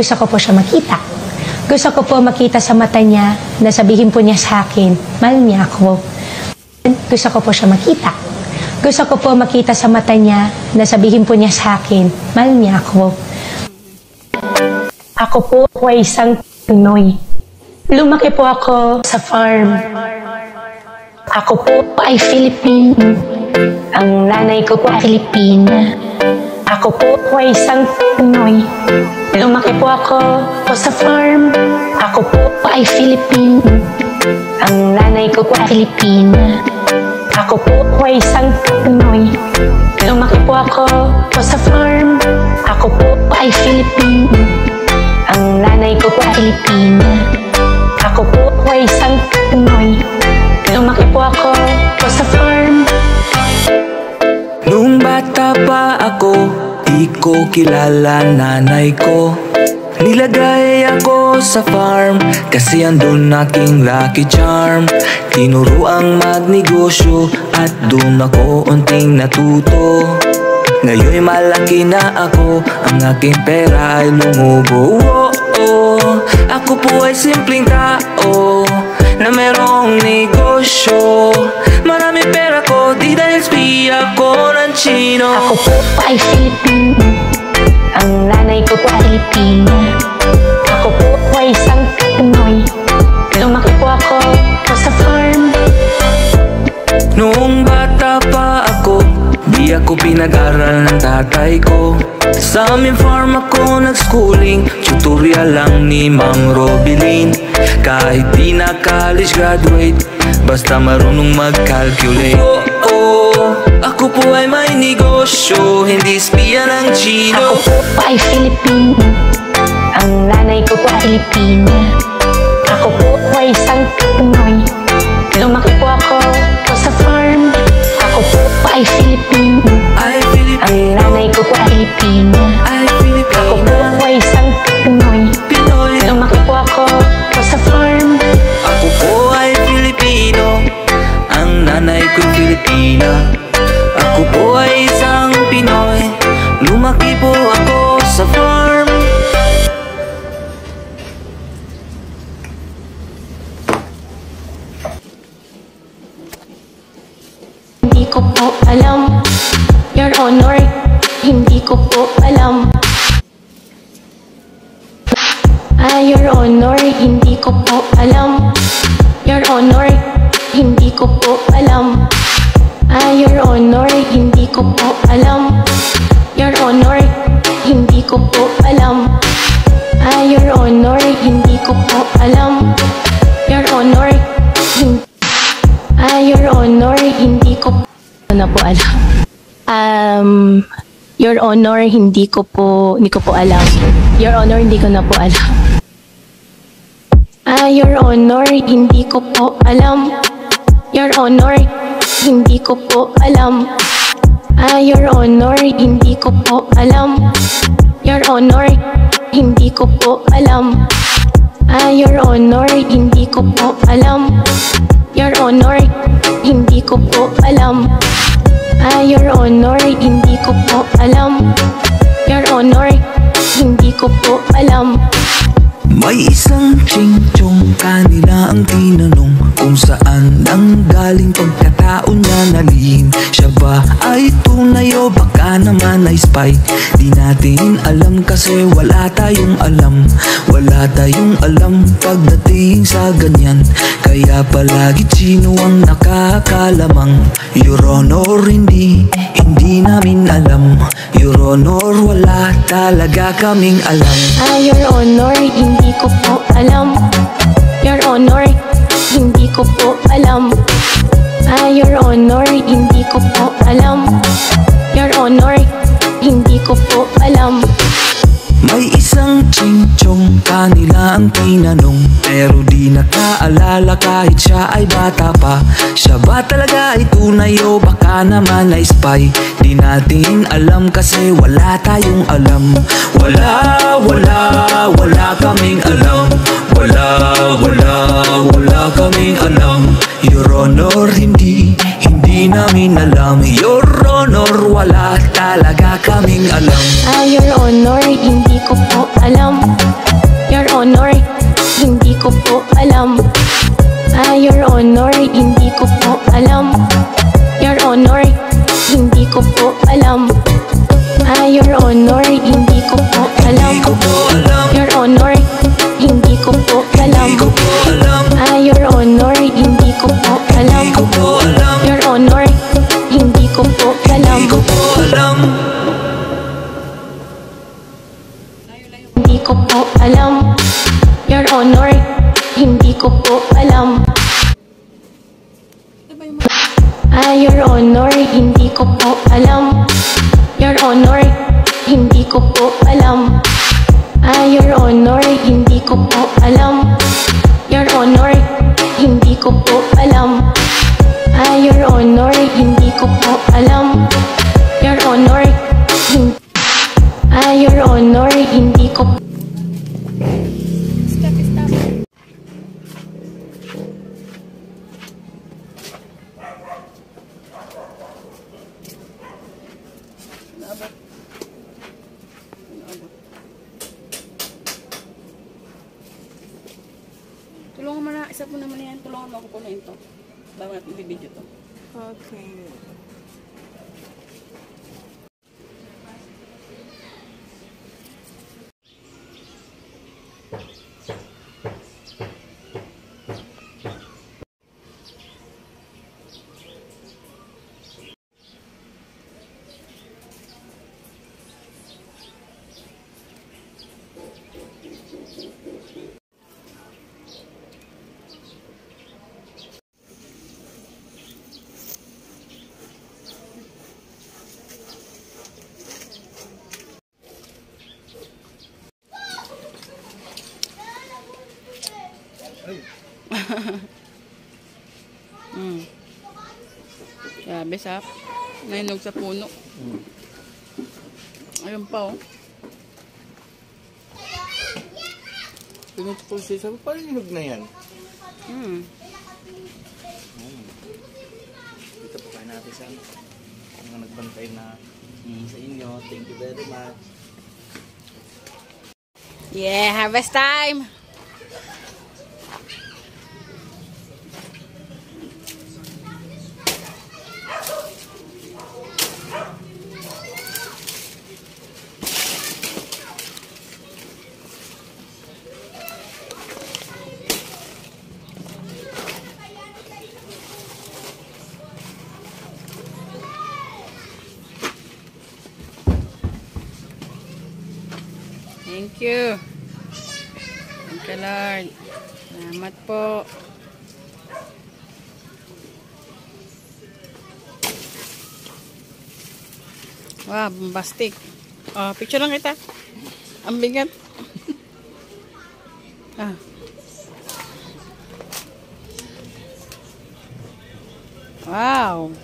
gusto ko po siya makita. Gusto ko po makita sa mata niya na sabihin po niya sa akin, mahal niya ako. Gusto ko po siya makita. Gusto ko po makita sa mata niya na sabihin po niya sa akin, mahal niya ako. Ako po ay isang Pinoy. Lumaki po ako sa farm. Ako po ay Filipino. Ang nanay ko po ay Filipina. Ako po ay isang Pinoy. Lumaki po ako sa farm. Ako po ay Filipino. Ang nanay ko po ay Filipina. Ako po ay isang Pinoy. Lumaki po ako sa farm. Ako po ay Filipino. Ang nanay ko po ay Filipina. Ako po ay isang Pinoy. Lumaki po ako sa farm. Nung bata pa ako, di ko kilala nanay ko. Nilagay ako sa farm kasi andun aking lucky charm. Tinuro ang magnegosyo at dun ako unting natuto. Ngayon'y malaki na ako, ang aking pera ay lumubo. Ako po ay simpleng tao na merong negosyo. Marami pera ko, di dahil spiya ko ng Chino. Ako po ay Filipino. Ang nanay ko po ay Filipina. Ako po ay isang Pinoy. Lumaki po ako sa farm. Noong bata pa ako, di ako pinag-aral ng tatay ko. Sa aming farm ako nag-schooling, tutorial lang ni Mang Robilin. Kahit di na college graduate, basta marunong mag-calculate. Ako po ay may negosyo, hindi spiya ng Chino. Ako po ay Filipino. Ang nanay ko po ay Filipina. Ako po ay isang Pinoy. Lumaki po ako sa farm. Ako po ay Filipino. Ang nanay ko po ay Filipina. Ako po ay isang Pinoy. Lumaki po ako sa farm. Ako po ay Filipino. Ang nanay ko Filipina. Ako po ay isang Pinoy. Lumaki po ako sa farm. Hindi ko po alam, Your Honor. Hindi ko po alam. Your Honor, hindi ko po alam. Your Honor, hindi ko po alam. Your Honor, hindi ko po alam. Your Honor, hindi ko po alam. Your Honor, hindi ko po alam. Your Honor, Your Honor, hindi ko na po alam. Your Honor, hindi ko po alam. Your Honor, hindi ko na po alam. Your Honor, hindi ko po alam. Your Honor, hindi ko po alam. Your Honor, hindi ko po alam. Your Honor, hindi ko po alam. Your Honor, hindi ko po alam. Your Honor, hindi ko po alam. Your Honor, hindi ko po alam. Your Honor, hindi ko po alam. May isang ching-chong, kanila ang tinanong kung saan nanggaling pagkatao niya na lihim. Siya ba ay tunay o baka naman ay spy? Di natin alam kasi wala tayong alam. Wala tayong alam pagdating sa ganyan. Kaya palagi Chino ang nakakalamang. Your Honor, hindi namin alam. Your Honor, wala talaga kaming alam. Your Honor, hindi ko po alam. Your Honor, hindi ko po alam. Your Honor, hindi ko po alam. Your Honor, hindi ko po alam. May isang ching-chong, kanila ang tinanong, pero di nakaalala kahit siya ay bata pa. Siya ba talaga ay tunay o baka naman ay spy? Di natin alam kasi wala tayong alam. Wala kaming alam. Wala kaming alam. Your Honor, hindi namin alam. Your Honor, wala talaga kaming alam. Your Honor, hindi ko po alam. Your Honor, hindi ko po alam. Your Honor, hindi ko po alam. Your Honor, hindi ko po alam. Your Honor, hindi ko po alam. Your Honor, hindi ko po alam. Your Honor, hindi ko po alam. Your Honor, hindi ko po alam. Hindi ko po alam. Your Honor, hindi ko po alam. Your Honor, hindi ko po alam. Your Honor, hindi ko po alam. Your Honor, hindi ko po alam. Your Honor, hindi ko po alam. Your Honor, hindi ko po alam. Your Honor, Your Honor, hindi ko po. Tulungan mo na, isa po naman yan. Tulungan mo ako po na ito. Bago natin i-video to. Okay. Grabe, sap. Nainog sa puno. Ayun pa, oh. Pinutol siya. Sabi, paano ninog na yan? Dito po kayo natin sa mga nagbantay na sa inyo. Thank you very much. Yeah, harvest time! Thank you. Thank you, Lord. Salamat po. Wow, bombastic. Oh, picture lang kita. Ang bigat. Ah. Wow.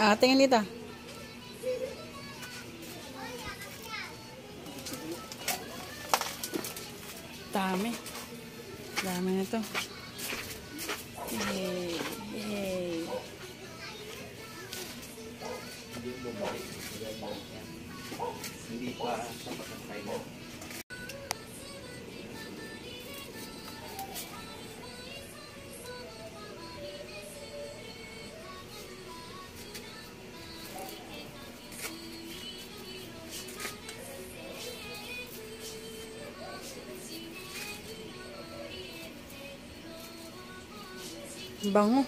Ah, tingin dito. Dami. Dami na to. Yay. Yay. Hindi pa sapat ang final. Bango.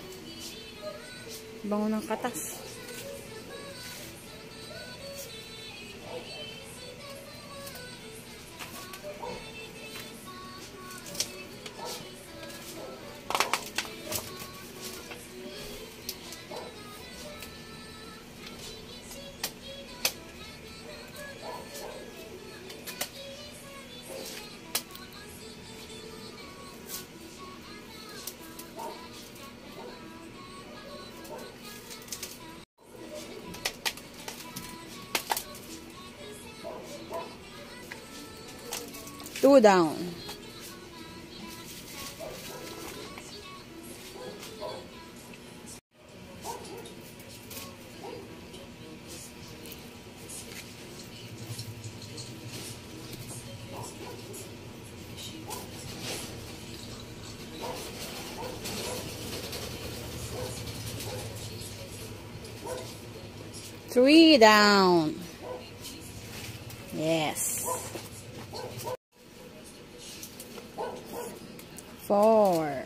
Bango ng katas. Two down. 3 down. Yes. 4.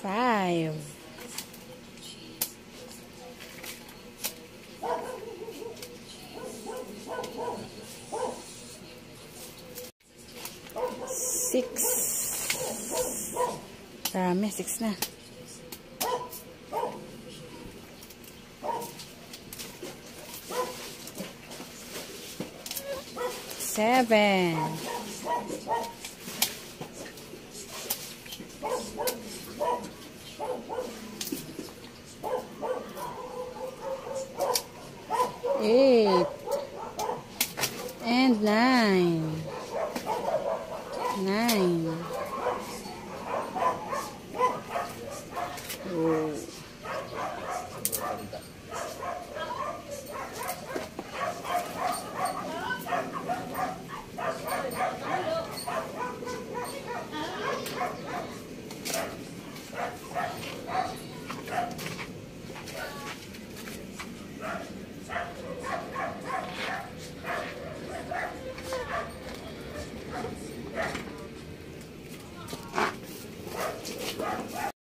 5. 6. Dami, 6 na. 7. 8 and 9. 9. Oh.